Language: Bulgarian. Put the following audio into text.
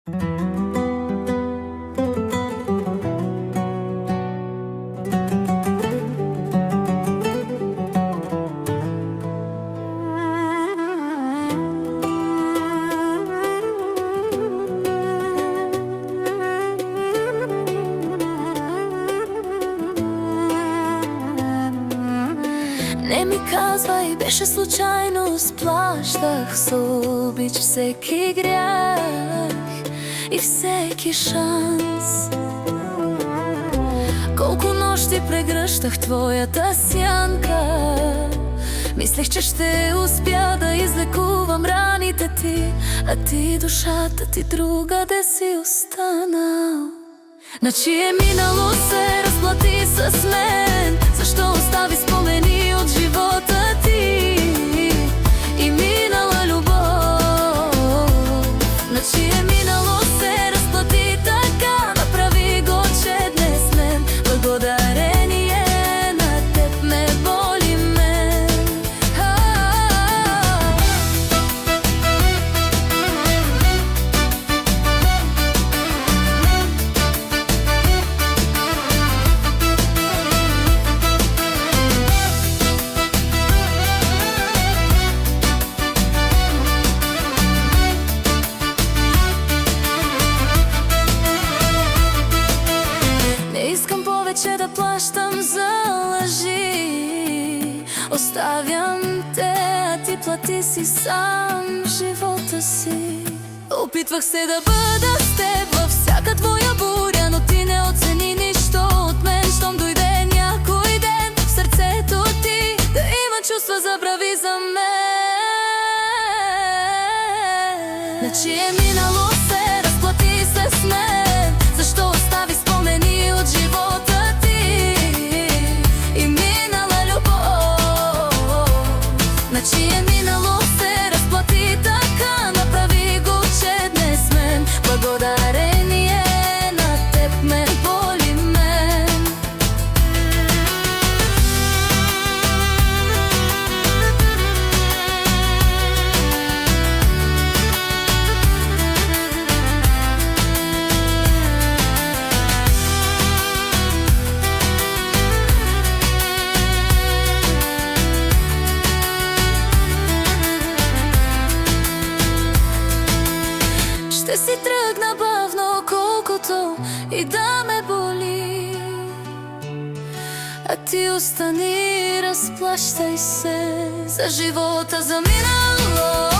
Не ми казвај, беше случајност, плаштах со обич всеки грях и всеки шанс. Колку ношти прегрштах твојата сјанка, мислех, че ще успја да излекувам раните ти, а ти душата ти другаде си останал. На чие минало се расплати с мен? Зашто остави спомени од живота ти и минала љубов? На чие минало се расплати така, направи го, че днес мен благодарение на теб ме боли мен. Повече да плащам за лъжи, оставям те, а ти плати си сам живота си. Опитвах се да бъда с теб във всяка твоя буря, но ти не оцени нищо от мен. Щом дойде някой ден в сърцето ти да има чувства, забрави за мен. На чие минало се разплати с мен? Защо остави спомени от живота? На чие минало се разплати така, направи го, че днес мен благодарение на теб ме боли мен. Ще си тръгна бавно, колкото и да ме боли, а ти остани, разплащай се за живота заминало.